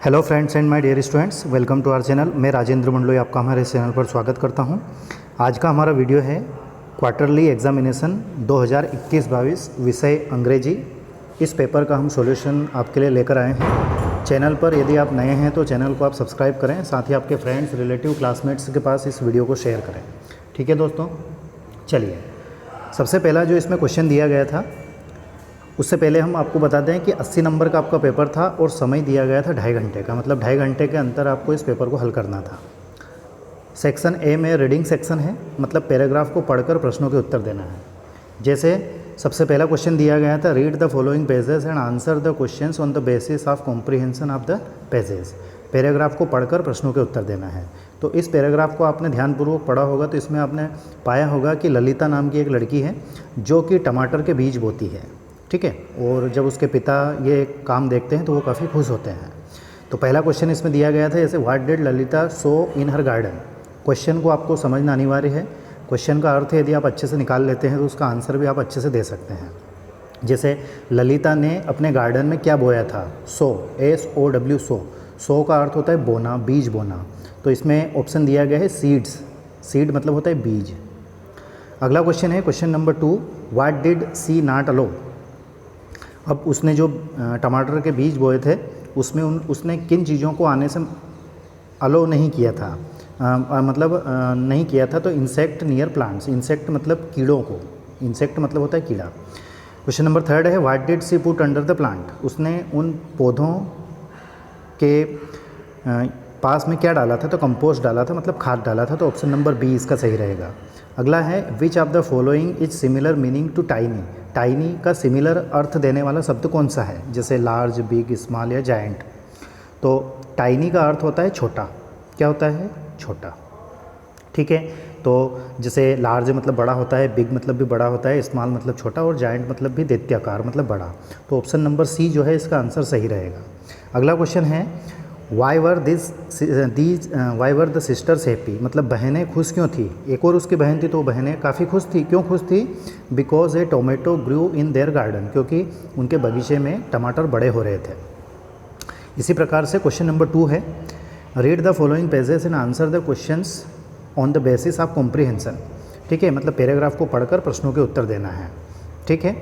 Hello friends and my dear students, welcome to our channel. मैं राजेंद्र मंडलोई आपका हमारे channel पर स्वागत करता हूं। आज का हमारा वीडियो है क्वार्टरली एग्जामिनेशन 2021-22 विषय अंग्रेजी। इस पेपर का हम सॉल्यूशन आपके लिए लेकर आए हैं। चैनल पर यदि आप नए हैं तो चैनल को आप सब्सक्राइब करें, साथ ही आपके फ्रेंड्स, रिलेटिव, क्लासमेट्स के पास इस वीडियो को शेयर करें। ठीक है दोस्तों, चलिए सबसे पहला जो इसमें क्वेश्चन दिया गया था, उससे पहले हम आपको बता दें कि 80 नंबर का आपका पेपर था और समय दिया गया था 2.5 घंटे का, मतलब 2.5 घंटे के अंदर आपको इस पेपर को हल करना था। सेक्शन ए में रीडिंग सेक्शन है, मतलब पैराग्राफ को पढ़कर प्रश्नों के उत्तर देना है। जैसे सबसे पहला क्वेश्चन दिया गया था, read the following pages and answer the questions on the basis of comprehension of the pages. Paragraph को पढ़कर प्रश्नों के उत्तर देना है। तो इस पैराग्राफ को आपने ध्यानपूर्वक पढ़ा होगा तो इसमें आपने पाया होगा कि ललिता नाम की एक लड़की है जो कि टमाटर के बीज बोती है। ठीक है, और जब उसके पिता ये काम देखते हैं तो वो काफ़ी खुश होते हैं। तो पहला क्वेश्चन इसमें दिया गया था, जैसे what did Lalita so in her garden. Question को आपको समझना अनिवार्य है। क्वेश्चन का अर्थ यदि आप अच्छे से निकाल लेते हैं तो उसका आंसर भी आप अच्छे से दे सकते हैं। जैसे ललिता ने अपने गार्डन में क्या बोया था, सो, SOW, सो का अर्थ होता है बोना, बीज बोना। तो इसमें ऑप्शन दिया गया है सीड्स। सीड मतलब होता है बीज। अगला क्वेश्चन है question number 2, what did she not allow. अब उसने जो टमाटर के बीज बोए थे उसमें उसने किन चीज़ों को आने से अलो नहीं किया था, नहीं किया था। तो इंसेक्ट नियर प्लांट्स। इंसेक्ट मतलब कीड़ों को, इंसेक्ट मतलब होता है कीड़ा। क्वेश्चन नंबर 3 है, what did she put under the plant. उसने उन पौधों के पास में क्या डाला था, तो कंपोस्ट डाला था, मतलब खाद डाला था। तो ऑप्शन नंबर बी इसका सही रहेगा। अगला है, which of the following is similar meaning to tiny. Tiny का सिमिलर अर्थ देने वाला शब्द कौन सा है, जैसे लार्ज, बिग, स्मॉल या जायंट। तो टाइनी का अर्थ होता है छोटा। क्या होता है, छोटा। ठीक है, तो जैसे लार्ज मतलब बड़ा होता है, बिग मतलब भी बड़ा होता है, स्मॉल मतलब छोटा, और जायंट मतलब भी दैत्याकार मतलब बड़ा। तो ऑप्शन नंबर सी जो है इसका आंसर सही रहेगा। अगला क्वेश्चन है, why were the sisters happy. मतलब बहनें खुश क्यों थी। एक और उसकी बहन थी तो बहनें काफ़ी खुश थी। क्यों खुश थी, because a tomato grew in their garden, क्योंकि उनके बगीचे में टमाटर बड़े हो रहे थे। इसी प्रकार से क्वेश्चन नंबर 2 है, read the following pages and answer the questions on the basis of comprehension. ठीक है, मतलब पैराग्राफ को पढ़कर प्रश्नों के उत्तर देना है। ठीक है,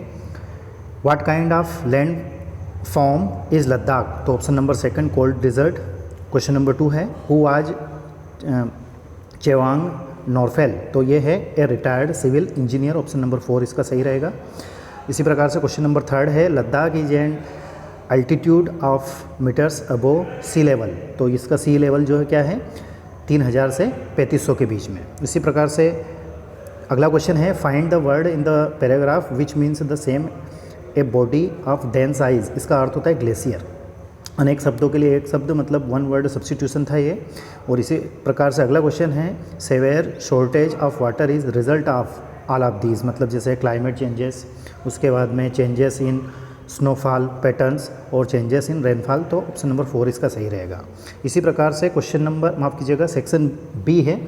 what kind of land form is Ladakh. तो option number 2 cold desert. Question number 2 है, हु आज चेवांग नॉरफेल। तो ये है a retired civil engineer. Option number 4 इसका सही रहेगा। इसी प्रकार से क्वेश्चन नंबर 3 है, Ladakh is an altitude of meters above sea level. तो इसका सी लेवल जो है क्या है, 3000 से 3500 के बीच में। इसी प्रकार से अगला क्वेश्चन है, find the word in the paragraph which means the same a body of then size. इसका अर्थ होता है ग्लेशियर। अनेक शब्दों के लिए एक शब्द, मतलब वन वर्ड सब्स्टिट्यूशन था ये। और इसी प्रकार से अगला क्वेश्चन है, severe shortage of water is result of all of these. मतलब जैसे क्लाइमेट चेंजेस, उसके बाद में चेंजेस इन स्नोफॉल पैटर्न्स और चेंजेस इन रेनफॉल। तो ऑप्शन नंबर 4 इसका सही रहेगा। इसी प्रकार से क्वेश्चन नंबर, माफ़ कीजिएगा, सेक्शन बी है।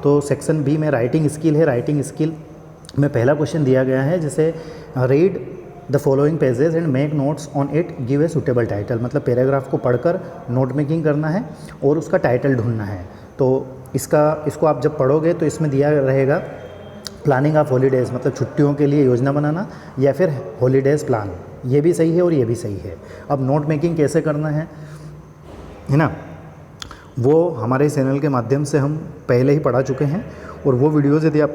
तो सेक्शन बी में राइटिंग स्किल है। राइटिंग स्किल में पहला क्वेश्चन दिया गया है, जैसे read the following pages and make notes on it, give a suitable title. मतलब पैराग्राफ को पढ़कर नोट मेकिंग करना है और उसका टाइटल ढूंढना है। तो इसको आप जब पढ़ोगे तो इसमें दिया रहेगा प्लानिंग ऑफ हॉलीडेज़, मतलब छुट्टियों के लिए योजना बनाना, या फिर हॉलीडेज़ प्लान। ये भी सही है और ये भी सही है। अब नोट मेकिंग कैसे करना है ना, वो हमारे चैनल के माध्यम से हम पहले ही पढ़ा चुके हैं। और वो वीडियोज़ यदि आप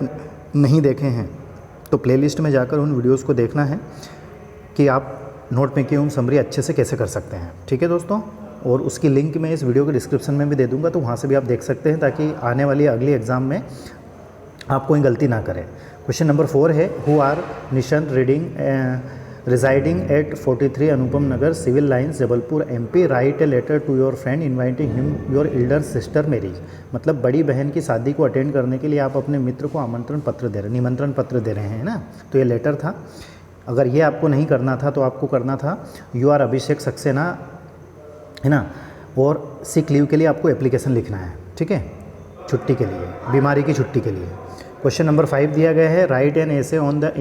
नहीं देखे हैं तो प्लेलिस्ट में जाकर उन वीडियोज़ को देखना है कि आप नोट मेकिंग समरी अच्छे से कैसे कर सकते हैं। ठीक है दोस्तों, और उसकी लिंक मैं इस वीडियो के डिस्क्रिप्शन में भी दे दूंगा, तो वहाँ से भी आप देख सकते हैं, ताकि आने वाली अगली एग्ज़ाम में आप कोई गलती ना करें। क्वेश्चन नंबर 4 है, who are Nishant residing at 43 Anupam Nagar civil lines Jabalpur MP, write a letter to your friend inviting him your elder sister marriage. मतलब बड़ी बहन की शादी को अटेंड करने के लिए आप अपने मित्र को निमंत्रण पत्र दे रहे हैं ना। तो ये लेटर था। अगर ये आपको नहीं करना था तो आपको करना था, यू आर अभिषेक सक्सेना, है ना, और सिक लीव के लिए आपको एप्लीकेशन लिखना है। ठीक है, छुट्टी के लिए, बीमारी की छुट्टी के लिए। क्वेश्चन नंबर 5 दिया गया है, right an essay on the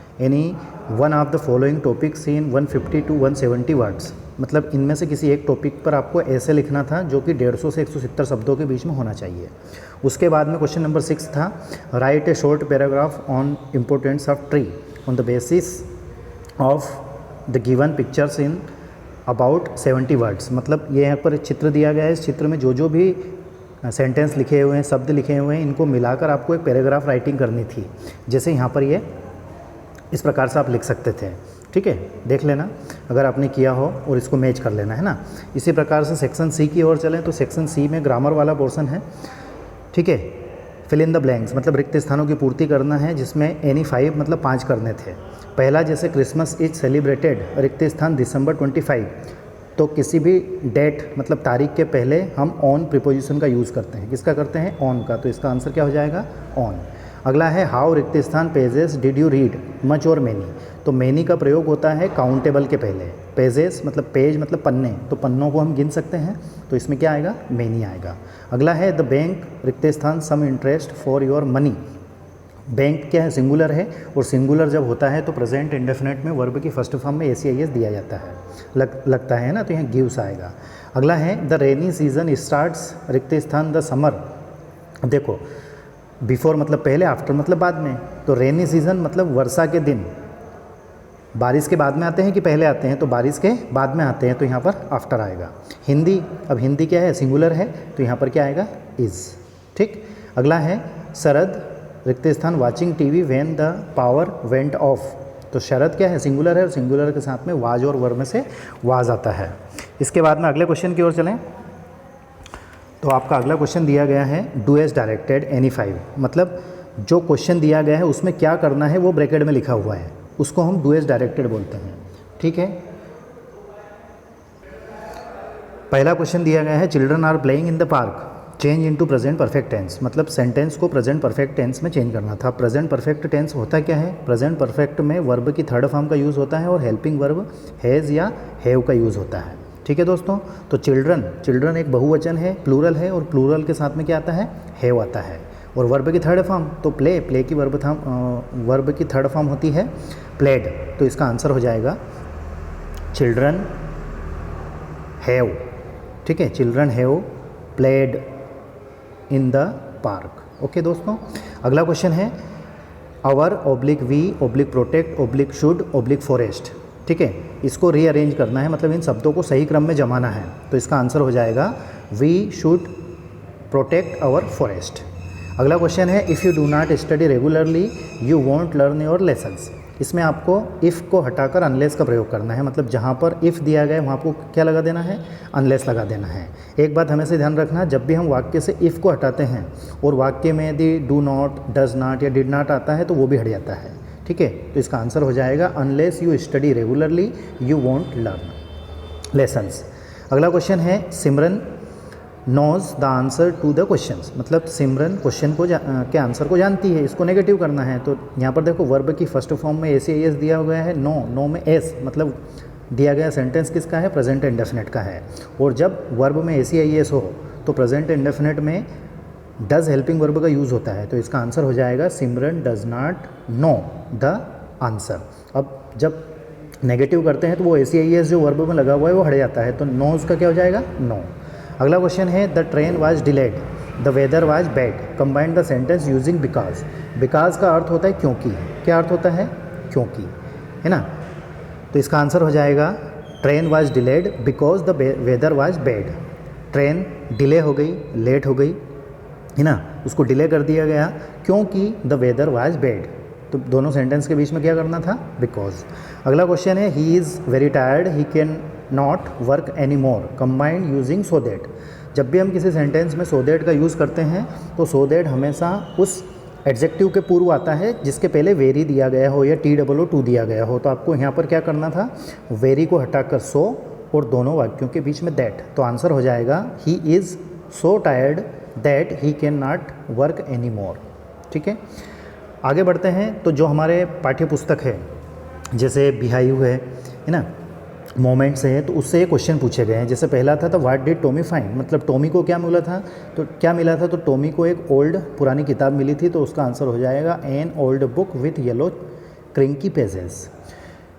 any one of the following topics in 150 to 170 words, मतलब इनमें से किसी एक टॉपिक पर आपको ऐसे लिखना था जो कि 150 से 170 शब्दों के बीच में होना चाहिए। उसके बाद में क्वेश्चन नंबर 6 था, right A short paragraph on importance of tree on the basis of the given pictures in about 70 words, मतलब ये यहाँ पर चित्र दिया गया है, इस चित्र में जो भी सेंटेंस लिखे हुए हैं, शब्द लिखे हुए हैं, इनको मिलाकर आपको एक पैराग्राफ राइटिंग करनी थी। जैसे यहाँ पर ये इस प्रकार से आप लिख सकते थे, ठीक है, देख लेना अगर आपने किया हो और इसको मैच कर लेना है ना। इसी प्रकार से सेक्शन सी की ओर चलें तो सेक्शन सी में ग्रामर वाला पोर्शन है, ठीक है। फिल इन द ब्लैंक्स मतलब रिक्त स्थानों की पूर्ति करना है, जिसमें एनी 5 मतलब 5 करने थे। पहला जैसे क्रिसमस इज सेलिब्रेटेड, रिक्त स्थान December 25, तो किसी भी डेट मतलब तारीख के पहले हम ऑन प्रीपोजिशन का यूज़ करते हैं। किसका करते हैं? ऑन का, तो इसका आंसर क्या हो जाएगा? ऑन। अगला है हाउ रिक्त स्थान pages did you read much और मैनी, तो मैनी का प्रयोग होता है काउंटेबल के पहले। पेजेस मतलब पेज मतलब पन्ने, तो पन्नों को हम गिन सकते हैं, तो इसमें क्या आएगा? मैनी आएगा। अगला है द बैंक रिक्त स्थान some interest for your money, bank क्या है? सिंगुलर है, और सिंगुलर जब होता है तो प्रेजेंट इंडेफिनेट में वर्ब की फर्स्ट फॉर्म में एसीआईएस दिया जाता है, लगता है ना, तो यहाँ गिव्स आएगा। अगला है द रेनी सीजन स्टार्ट्स रिक्त स्थान द समर, देखो बिफोर मतलब पहले, आफ्टर मतलब बाद में, तो रेनी सीजन मतलब वर्षा के दिन। बारिश के बाद में आते हैं कि पहले आते हैं? तो बारिश के बाद में आते हैं, तो यहाँ पर आफ्टर आएगा। हिंदी, अब हिंदी क्या है? सिंगुलर है, तो यहाँ पर क्या आएगा? इज़, ठीक। अगला है शरद रिक्त स्थान watching TV when the power went of, तो शरद क्या है? सिंगुलर है, और सिंगुलर के साथ में वाज और वर्ब में से वाज आता है। इसके बाद में अगले क्वेश्चन की ओर चलें तो आपका अगला क्वेश्चन दिया गया है डू एज डायरेक्टेड एनी 5, मतलब जो क्वेश्चन दिया गया है उसमें क्या करना है वो ब्रैकेट में लिखा हुआ है, उसको हम डू एज डायरेक्टेड बोलते हैं, ठीक है। पहला क्वेश्चन दिया गया है children are playing in the park, change into present perfect tense, मतलब सेंटेंस को प्रेजेंट परफेक्ट टेंस में चेंज करना था। प्रेजेंट परफेक्ट टेंस होता क्या है? प्रेजेंट परफेक्ट में वर्ब की थर्ड फॉर्म का यूज़ होता है और हेल्पिंग वर्ब हैज़ या हैव का यूज़ होता है, ठीक है दोस्तों। तो चिल्ड्रन एक बहुवचन है, प्लूरल है, और प्लूरल के साथ में क्या आता है? हैव आता है। और वर्ब की थर्ड फॉर्म तो प्ले की वर्ब की थर्ड फॉर्म होती है प्लेड, तो इसका आंसर हो जाएगा चिल्ड्रन हैव, ठीक है, children have played in the park. Okay दोस्तों, अगला क्वेश्चन है our we protect should forest, ठीक है, इसको रीअरेंज करना है, मतलब इन शब्दों को सही क्रम में जमाना है, तो इसका आंसर हो जाएगा we should protect our forest. अगला क्वेश्चन है if you do not study regularly you won't learn your lessons, इसमें आपको इफ़ को हटाकर अनलेस का प्रयोग करना है, मतलब जहाँ पर इफ़ दिया गया है वहाँ आपको क्या लगा देना है? अनलेस लगा देना है। एक बात हमेशा ध्यान रखना, जब भी हम वाक्य से इफ़ को हटाते हैं और वाक्य में यदि डू नॉट, डज नॉट या डिड नॉट आता है तो वो भी हट जाता है, ठीक है। तो इसका आंसर हो जाएगा unless you study regularly you won't learn lessons. अगला क्वेश्चन है Simran knows the answer to the questions, मतलब सिमरन क्वेश्चन को के आंसर को जानती है, इसको नेगेटिव करना है। तो यहाँ पर देखो वर्ब की फर्स्ट फॉर्म में एस दिया गया है, नो में एस, मतलब दिया गया सेंटेंस किसका है? प्रेजेंट इंडेफिनेट का है। और जब वर्ब में एस हो तो प्रेजेंट इंडेफिनेट में डज हेल्पिंग वर्ब का यूज़ होता है, तो इसका आंसर हो जाएगा Simran does not know the answer. अब जब नेगेटिव करते हैं तो वो एस जो वर्ब में लगा हुआ है वो हट जाता है, तो नोज का क्या हो जाएगा? नो। अगला क्वेश्चन है the train was delayed the weather was bad combined the sentence using because, because का अर्थ होता है क्योंकि, क्या अर्थ होता है? क्योंकि, है ना। तो इसका आंसर हो जाएगा train was delayed because the weather was bad, train delay हो गई, लेट हो गई, है ना, उसको डिले कर दिया गया क्योंकि द वेदर वाज बैड, तो दोनों सेंटेंस के बीच में क्या करना था? बिकॉज। अगला क्वेश्चन है he is very tired he can not work any more combined using so that, जब भी हम किसी सेंटेंस में सो दैट का यूज़ करते हैं तो सो दैट हमेशा उस एडजेक्टिव के पूर्व आता है जिसके पहले वेरी दिया गया हो या TOO दिया गया हो, तो आपको यहाँ पर क्या करना था? वेरी को हटाकर सो और दोनों वाक्यों के बीच में दैट, तो आंसर हो जाएगा he is so tired that he can not work any more, ठीक है। आगे बढ़ते हैं, तो जो हमारे पाठ्य पुस्तक है जैसे बिहाइव है ना, मोमेंट्स है, तो उससे ये क्वेश्चन पूछे गए हैं। जैसे पहला था तो व्हाट डिड टॉमी फाइंड, मतलब टॉमी को क्या मिला था? तो टॉमी को एक ओल्ड पुरानी किताब मिली थी, तो उसका आंसर हो जाएगा an old book with yellow crinkly pages.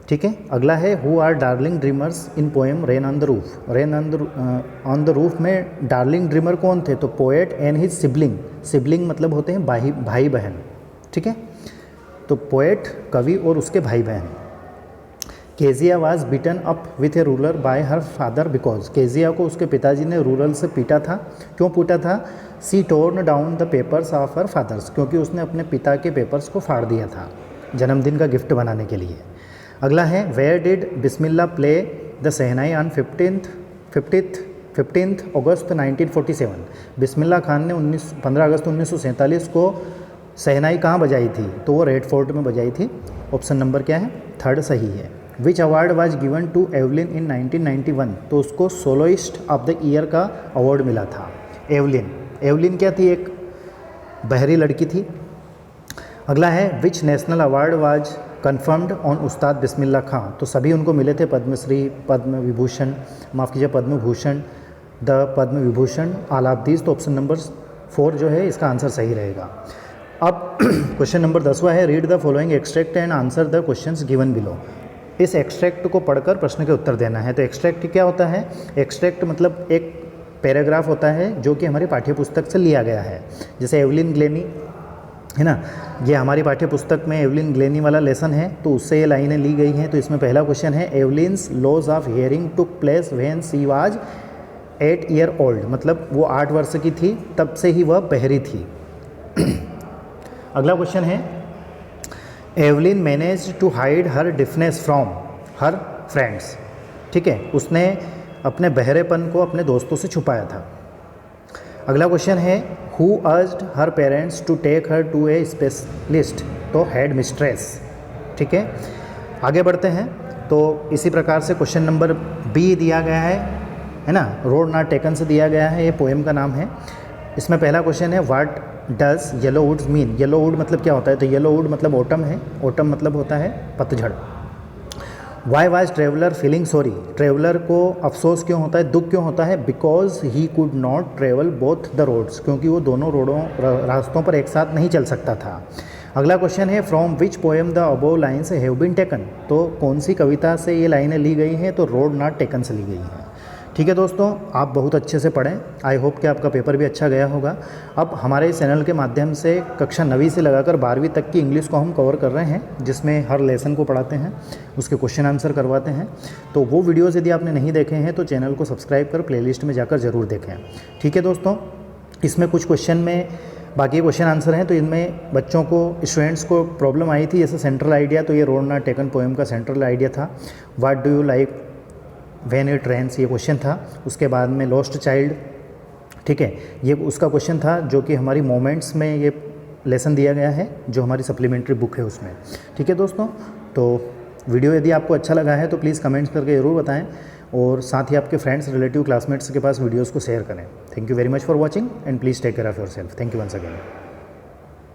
ठीक है। अगला है who are darling dreamers in poem rain on the roof. Rain on the roof में डार्लिंग ड्रीमर कौन थे? तो poet and his sibling. Sibling मतलब होते हैं भाई बहन, ठीक है। तो पोएट कवि और उसके भाई बहन। Kezia was beaten up with A ruler bye her father because. Kezia को उसके पिताजी ने रूरल से पीटा था। क्यों पीटा था? She torn down the papers of her fathers, क्योंकि उसने अपने पिता के पेपर्स को फाड़ दिया था जन्मदिन का गिफ्ट बनाने के लिए। अगला है where did Bismillah play the shehnai on 15 August 1947। Bismillah Khan ने 15 अगस्त 1947 को शहनाई कहाँ बजाई थी? तो वो रेड फोर्ट में बजाई थी। ऑप्शन नंबर क्या है? 3 सही है। Which award was given to Evelyn in 1991? तो उसको सोलोइस्ट ऑफ द ईयर का अवार्ड मिला था। एवलिन क्या थी? एक बहरी लड़की थी। अगला है which national award was confirmed on उस्ताद बिस्मिल्लाह खां? तो सभी उनको मिले थे, पद्मश्री, पद्म विभूषण, माफ़ कीजिए Padma Bhushan, the Padma Vibhushan, all of these. तो ऑप्शन नंबर 4 जो है इसका आंसर सही रहेगा। अब क्वेश्चन नंबर 10वां है read the following extract and answer the questions given below. इस एक्सट्रैक्ट को पढ़कर प्रश्न के उत्तर देना है। तो एक्सट्रैक्ट क्या होता है? एक्सट्रैक्ट मतलब एक पैराग्राफ होता है जो कि हमारी पाठ्यपुस्तक से लिया गया है। जैसे एवलिन ग्लेनी है ना, ये हमारी पाठ्यपुस्तक में एवलिन ग्लेनी वाला लेसन है, तो उससे ये लाइनें ली गई हैं। तो इसमें पहला क्वेश्चन है Evelyn's loss of hearing took place when she was 8 year old, मतलब वो 8 वर्ष की थी, तब से ही वह बहरी थी। अगला क्वेश्चन है Evelyn manage to hide her deafness from her friends. ठीक है, उसने अपने बहरेपन को अपने दोस्तों से छुपाया था। अगला क्वेश्चन है who urged her parents to take her to a specialist? तो हेड मिस्ट्रेस। ठीक है, आगे बढ़ते हैं। तो इसी प्रकार से क्वेश्चन नंबर बी दिया गया है ना, रोड नॉट टेकन से दिया गया है, ये पोएम का नाम है। इसमें पहला क्वेश्चन है what does yellow woods mean? Yellow wood मतलब क्या होता है? तो येलो वुड मतलब ऑटम है, ऑटम मतलब होता है पतझड़। Why was traveller feeling sorry? Traveller को अफसोस क्यों होता है, दुख क्यों होता है? Because he could not travel both the roads, क्योंकि वो दोनों रास्तों पर एक साथ नहीं चल सकता था। अगला क्वेश्चन है from which poem the above lines have been taken? तो कौन सी कविता से ये लाइनें ली गई हैं? तो रोड नॉट टेकन से ली गई हैं। ठीक है दोस्तों, आप बहुत अच्छे से पढ़ें। आई होप कि आपका पेपर भी अच्छा गया होगा। अब हमारे चैनल के माध्यम से कक्षा 9वीं से लगाकर 12वीं तक की इंग्लिश को हम कवर कर रहे हैं, जिसमें हर लेसन को पढ़ाते हैं, उसके क्वेश्चन आंसर करवाते हैं। तो वो वीडियोज़ यदि आपने नहीं देखे हैं तो चैनल को सब्सक्राइब कर प्लेलिस्ट में जाकर ज़रूर देखें। ठीक है दोस्तों, इसमें कुछ क्वेश्चन में बाकी क्वेश्चन आंसर हैं, तो इनमें बच्चों को, स्टूडेंट्स को प्रॉब्लम आई थी। जैसे सेंट्रल आइडिया, तो ये रोड नॉट टेकन पोएम का सेंट्रल आइडिया था। What do you like when it rains, ये क्वेश्चन था। उसके बाद में लॉस्ट चाइल्ड, ठीक है, ये उसका क्वेश्चन था जो कि हमारी मोमेंट्स में ये लेसन दिया गया है, जो हमारी सप्लीमेंट्री बुक है उसमें। ठीक है दोस्तों, तो वीडियो यदि आपको अच्छा लगा है तो प्लीज़ कमेंट्स करके ज़रूर बताएं, और साथ ही आपके फ्रेंड्स, रिलेटिव, क्लासमेट्स के पास वीडियोज़ को शेयर करें। Thank you very much for watching and please take care of your self. Thank you once again.